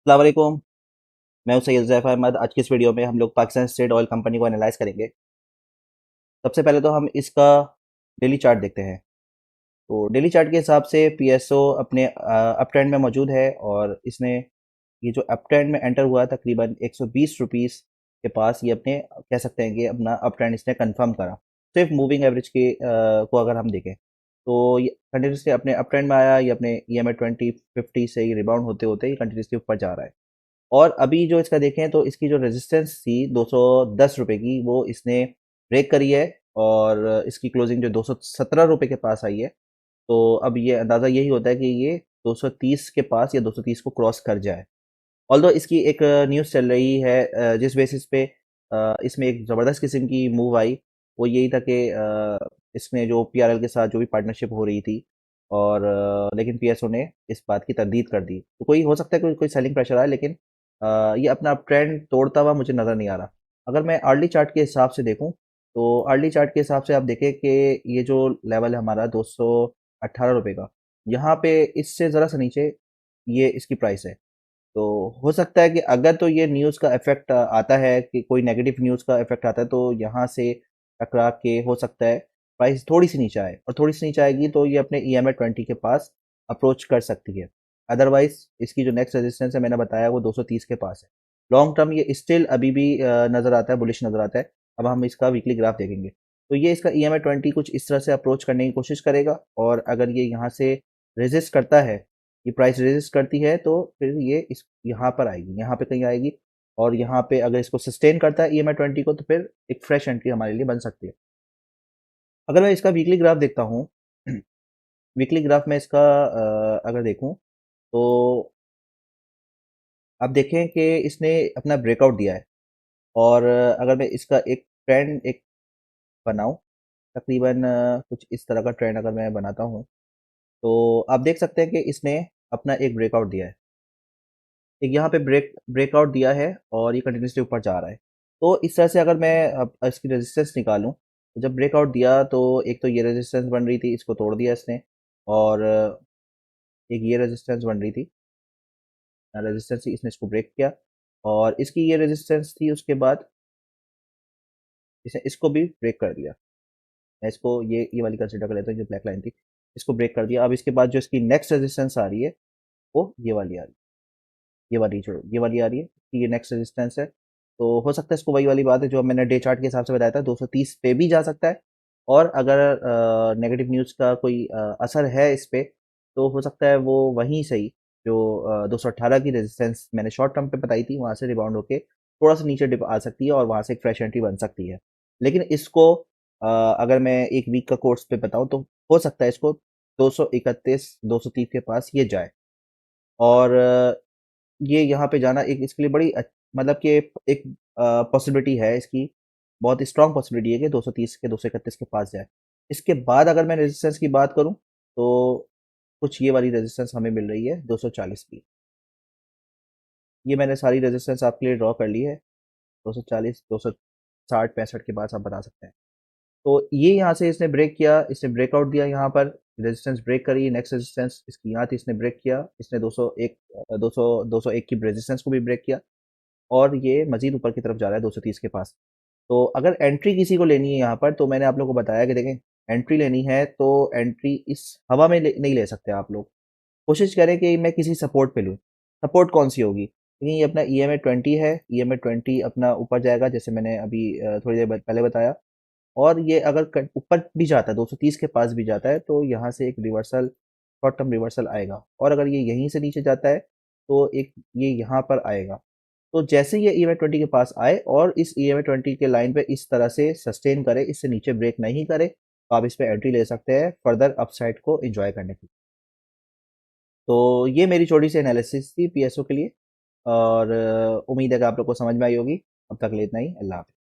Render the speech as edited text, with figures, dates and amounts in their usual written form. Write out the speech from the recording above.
अस्सलाम वालेकुम। मैं हूं सैयद ज़ैफ़ अहमद। आज की इस वीडियो में हम लोग पाकिस्तान स्टेट ऑयल कंपनी को एनालाइज़ करेंगे। सबसे पहले तो हम इसका डेली चार्ट देखते हैं। तो डेली चार्ट के हिसाब से पीएसओ अपने अप ट्रेंड में मौजूद है और इसने ये जो अप ट्रेंड में एंटर हुआ है तकरीबन 120 रुपीस के पास, ये अपने कह सकते हैं कि अपना अप ट्रेंड इसने कंफर्म करा। सिर्फ मूविंग एवरेज के को अगर हम देखें तो ये कंटिन्यूसली अपने अप ट्रेंड में आया। ये अपने EMA 2050 से ही रिबाउंड होते होते ये कंटिन्यूसली ऊपर जा रहा है। और अभी जो इसका देखें तो इसकी जो रेजिस्टेंस थी 210 रुपए की, वो इसने ब्रेक करी है और इसकी क्लोजिंग जो 217 रुपए के पास आई है। तो अब ये अंदाज़ा यही होता है कि ये 230 के पास या 230 को क्रॉस कर जाए। ऑल्दो इसकी एक न्यूज़ चल रही है जिस बेसिस पे इसमें एक ज़बरदस्त किस्म की मूव आई, वो यही था कि इसमें जो पीआरएल के साथ जो भी पार्टनरशिप हो रही थी और लेकिन पीएसओ ने इस बात की तरदीद कर दी। तो कोई हो सकता है कोई कोई सेलिंग प्रेशर आए, लेकिन ये अपना ट्रेंड तोड़ता हुआ मुझे नज़र नहीं आ रहा। अगर मैं अर्ली चार्ट के हिसाब से देखूँ, तो अर्ली चार्ट के हिसाब से आप देखें कि ये जो लेवल है हमारा 218 रुपए का, यहाँ पे इससे ज़रा सा नीचे ये इसकी प्राइस है। तो हो सकता है कि अगर तो ये न्यूज़ का इफ़ेक्ट आता है कि कोई नेगेटिव न्यूज़ का इफ़ेक्ट आता है, तो यहाँ से टकरा के हो सकता है प्राइस थोड़ी-सी नीचे आए, और थोड़ी-सी नीचे आएगी तो ये अपने EMA 20 के पास अप्रोच कर सकती है। अदरवाइज़ इसकी जो नेक्स्ट रेजिस्टेंस है मैंने बताया वो 230 के पास है। लॉन्ग टर्म ये स्टिल अभी भी नज़र आता है, बुलिश नज़र आता है। अब हम इसका वीकली ग्राफ देखेंगे। तो ये इसका EMA 20 कुछ इस तरह से अप्रोच करने की कोशिश करेगा, और अगर ये यहाँ से रेजिस्ट करता है, ये प्राइस रेजिस्ट करती है, तो फिर ये इस यहाँ पर आएगी, यहाँ पे कहीं आएगी। और यहाँ पे अगर इसको सस्टेन करता है EMA 20 को, तो फिर एक फ्रेश एंट्री हमारे लिए बन सकती है। अगर मैं इसका वीकली ग्राफ देखता हूँ, वीकली ग्राफ में इसका अगर देखूँ, तो आप देखें कि इसने अपना ब्रेकआउट दिया है। और अगर मैं इसका एक ट्रेंड एक बनाऊँ, तकरीबन कुछ इस तरह का ट्रेंड अगर मैं बनाता हूँ, तो आप देख सकते हैं कि इसने अपना एक ब्रेकआउट दिया है। एक यहाँ पे ब्रेकआउट दिया है और ये कंटिन्यूसली ऊपर जा रहा है। तो इस तरह से अगर मैं अब इसकी रेजिस्टेंस निकालूं, तो जब ब्रेकआउट दिया तो एक तो ये रेजिस्टेंस बन रही थी, इसको तोड़ दिया इसने। और एक ये रेजिस्टेंस बन रही थी, रेजिस्टेंस थी, इसने इसको ब्रेक किया। और इसकी ये रेजिस्टेंस थी, उसके बाद इसने इसको भी ब्रेक कर दिया। मैं इसको ये वाली कंसिडर कर लेता हूँ जो ब्लैक लाइन थी, इसको ब्रेक कर दिया। अब इसके बाद जो इसकी नेक्स्ट रेजिस्टेंस आ रही है, वो ये वाली आ रही है। ये वाली आ रही है कि ये नेक्स्ट रेजिस्टेंस है। तो हो सकता है इसको वही वाली बात है जो मैंने डे चार्ट के हिसाब से बताया था, 230 पे भी जा सकता है। और अगर नेगेटिव न्यूज़ का कोई असर है इस पे, तो हो सकता है वो वहीं से ही जो 218 की रेजिस्टेंस मैंने शॉर्ट टर्म पे बताई थी, वहाँ से रिबाउंड होके थोड़ा सा नीचे डिप आ सकती है और वहाँ से एक फ्रेश एंट्री बन सकती है। लेकिन इसको अगर मैं एक वीक का कोर्स पे बताऊँ, तो हो सकता है इसको 231 230 के पास ये जाए। और ये यहाँ पे जाना एक इसके लिए बड़ी मतलब कि एक पॉसिबिलिटी है इसकी, बहुत स्ट्रांग पॉसिबिलिटी है कि 230 के 231 के पास जाए। इसके बाद अगर मैं रेजिस्टेंस की बात करूं, तो कुछ ये वाली रेजिस्टेंस हमें मिल रही है 240 की। ये मैंने सारी रेजिस्टेंस आपके लिए ड्रॉ कर ली है। 240, 260, 65 के पास आप बता सकते हैं। तो ये यहाँ से इसने ब्रेक किया, इसने ब्रेकआउट दिया यहाँ पर, रेजिस्टेंस ब्रेक करी। नेक्स्ट रेजिस्टेंस इसकी यहाँ थी, इसने ब्रेक किया, इसने 201 201 की रेजिस्टेंस को भी ब्रेक किया। और ये मजीद ऊपर की तरफ जा रहा है 230 के पास। तो अगर एंट्री किसी को लेनी है यहाँ पर, तो मैंने आप लोगों को बताया कि देखें, एंट्री लेनी है तो एंट्री इस हवा में नहीं ले सकते आप लोग। कोशिश करें कि मैं किसी सपोर्ट पे लूँ। सपोर्ट कौन सी होगी, क्योंकि ये अपना EMA 20 है। EMA 20 अपना ऊपर जाएगा, जैसे मैंने अभी थोड़ी देर पहले बताया। और ये अगर ऊपर भी जाता है, 230 के पास भी जाता है, तो यहाँ से एक रिवर्सल, शॉर्ट टर्म रिवर्सल आएगा। और अगर ये यहीं से नीचे जाता है, तो एक ये यहाँ पर आएगा। तो जैसे ये EMA 20 के पास आए और इस EMA 20 के लाइन पे इस तरह से सस्टेन करे, इससे नीचे ब्रेक नहीं करे, तो आप इस पे एंट्री ले सकते हैं फर्दर अपसाइड को एंजॉय करने की। तो ये मेरी छोटी सी एनालिसिस थी पीएसओ के लिए। और उम्मीद है कि आप लोग को समझ में आई होगी। अब तक के लिए इतना ही। अल्लाह हाफ़िज़।